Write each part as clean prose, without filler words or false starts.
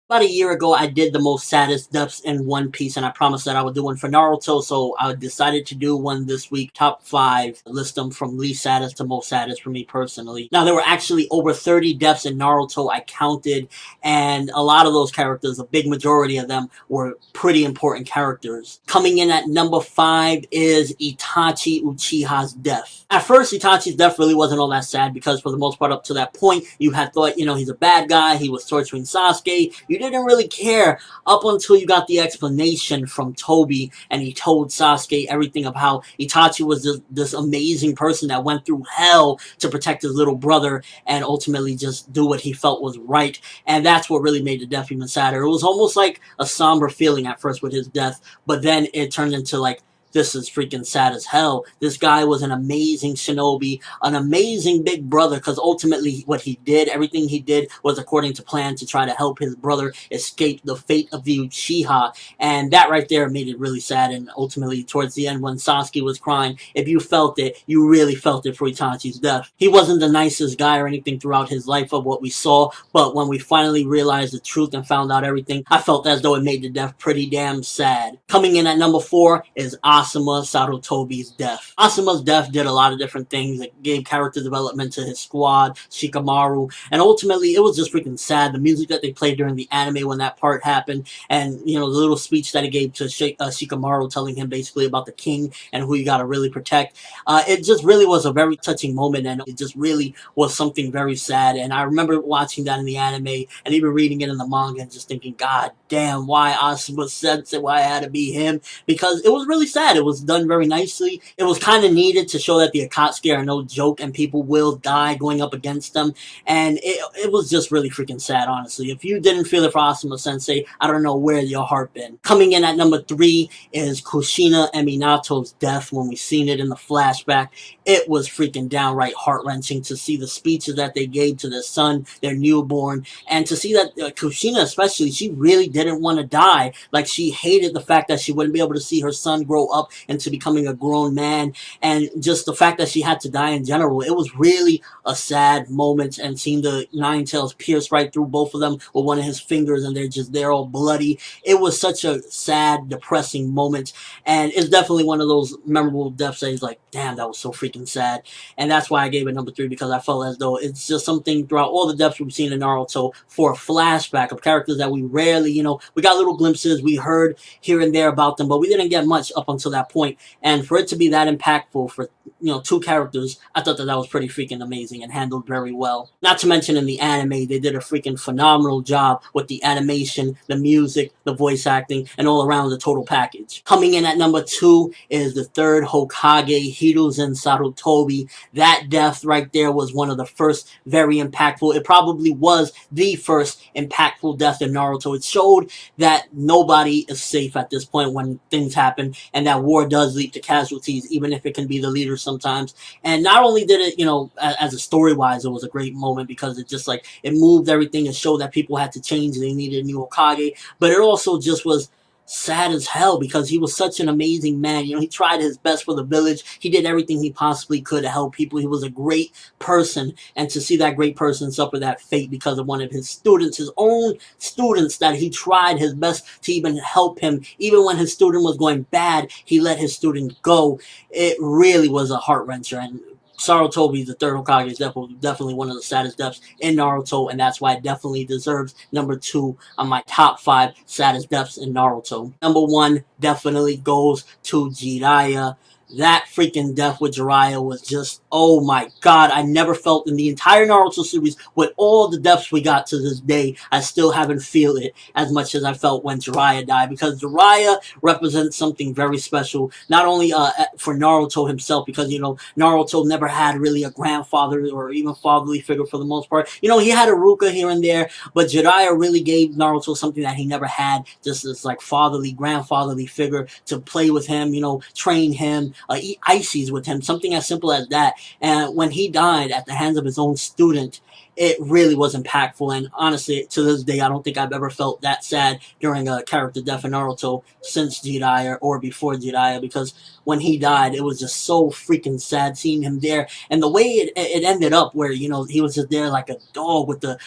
About a year ago, I did the most saddest deaths in One Piece, and I promised that I would do one for Naruto, so I decided to do one this week. Top 5, list them from least saddest to most saddest for me personally. Now, there were actually over 30 deaths in Naruto I counted, and a lot of those characters, a big majority of them, were pretty important characters. Coming in at number 5 is Itachi Uchiha's death. At first, Itachi's death really wasn't all that sad because for the most part up to that point, you had thought, he's a bad guy, he was torturing Sasuke. You didn't really care up until you got the explanation from Toby and he told Sasuke everything of how Itachi was this amazing person that went through hell to protect his little brother and ultimately just do what he felt was right. And that's what really made the death even sadder. It was almost like a somber feeling at first with his death, but then it turned into like, this is freaking sad as hell. This guy was an amazing shinobi, an amazing big brother, because ultimately what he did, everything he did was according to plan to try to help his brother escape the fate of the Uchiha. And that right there made it really sad. And ultimately, towards the end, when Sasuke was crying, if you felt it, you really felt it for Itachi's death. He wasn't the nicest guy or anything throughout his life of what we saw, but when we finally realized the truth and found out everything, I felt as though it made the death pretty damn sad. Coming in at number 4 is Asuma Sarutobi's death. Asuma's death did a lot of different things. It gave character development to his squad, Shikamaru, and ultimately it was just freaking sad. The music that they played during the anime when that part happened, and the little speech that he gave to Shikamaru telling him basically about the king and who you gotta really protect. It just really was a very touching moment, and it just really was something very sad. And I remember watching that in the anime and even reading it in the manga and just thinking, God damn, why Asuma said it, why it had to be him, because it was really sad. It was done very nicely. It was kind of needed to show that the Akatsuki are no joke and people will die going up against them. And it was just really freaking sad, honestly. If you didn't feel it for Asuma Sensei, I don't know where your heart been. Coming in at number 3 is Kushina and Minato's death. When we seen it in the flashback, it was freaking downright heart-wrenching to see the speeches that they gave to their son, their newborn, and to see that Kushina especially, she really didn't want to die. Like, she hated the fact that she wouldn't be able to see her son grow up into becoming a grown man, and just the fact that she had to die in general. It was really a sad moment, and seeing the Nine Tails pierce right through both of them with one of his fingers, and they're all bloody. It was such a sad, depressing moment, and it's definitely one of those memorable deaths that is like, damn, that was so freaking sad. And that's why I gave it number 3, because I felt as though it's just something throughout all the deaths we've seen in Naruto for a flashback of characters that we rarely, we got little glimpses, we heard here and there about them, but we didn't get much up until that point. And for it to be that impactful for 2 characters, I thought that was pretty freaking amazing and handled very well. Not to mention in the anime, they did a freaking phenomenal job with the animation, the music, the voice acting, and all around the total package. Coming in at number 2 is the 3rd Hokage, Hiruzen Sarutobi. That death right there was one of the first very impactful. It probably was the first impactful death in Naruto. It showed that nobody is safe at this point when things happen, and that war does lead to casualties, even if it can be the leader sometimes. And not only did it, as a story-wise, it was a great moment because it just it moved everything and showed that people had to change. They needed a new Hokage, but it also just was sad as hell because he was such an amazing man. He tried his best for the village. He did everything he possibly could to help people. He was a great person, and to see that great person suffer that fate because of one of his students, his own students, that he tried his best to even help him. Even when his student was going bad, he let his student go. It really was a heart-wrencher, and Sarutobi, the 3rd Hokage, is definitely one of the saddest deaths in Naruto, and that's why it definitely deserves number 2 on my top 5 saddest deaths in Naruto. Number 1 definitely goes to Jiraiya. That freaking death with Jiraiya was just, oh my god, I never felt in the entire Naruto series, with all the deaths we got to this day, I still haven't feel it as much as I felt when Jiraiya died, because Jiraiya represents something very special, not only for Naruto himself, because, Naruto never had really a grandfather or even fatherly figure for the most part. He had Iruka here and there, but Jiraiya really gave Naruto something that he never had, just this fatherly, grandfatherly figure to play with him, train him, eat ices with him, something as simple as that. And when he died at the hands of his own student, it really was impactful. And honestly, to this day, I don't think I've ever felt that sad during a character death in Naruto since Jiraiya or before Jiraiya, because when he died, it was just so freaking sad seeing him there. And the way it ended up, where, you know, he was just there like a dog with the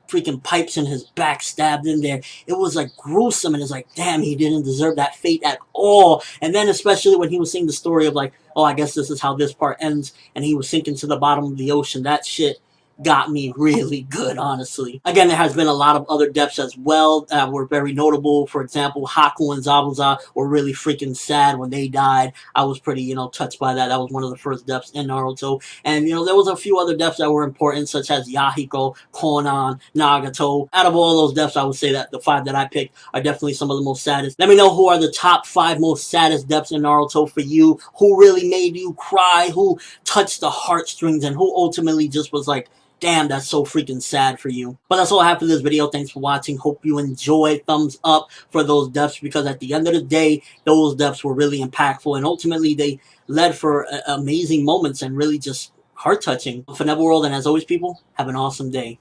freaking pipes in his back stabbed in there, it was like gruesome. And it's like, damn, he didn't deserve that fate at all. And then especially when he was seeing the story of like, oh, I guess this is how this part ends, and he was sinking to the bottom of the ocean, that shit got me really good, honestly. Again, there has been a lot of other deaths as well that were very notable. For example, Haku and Zabuza were really freaking sad when they died. I was pretty, you know, touched by that. That was one of the first deaths in Naruto. And, you know, there was a few other deaths that were important, such as Yahiko, Konan, Nagato. Out of all those deaths, I would say that the 5 that I picked are definitely some of the most saddest. Let me know who are the top 5 most saddest deaths in Naruto for you. Who really made you cry? Who touched the heartstrings? And who ultimately just was like, damn, that's so freaking sad for you. But that's all I have for this video. Thanks for watching. Hope you enjoyed. Thumbs up for those deaths, because at the end of the day, those deaths were really impactful, and ultimately they led for amazing moments and really just heart-touching. For Neverworld, and as always, people, have an awesome day.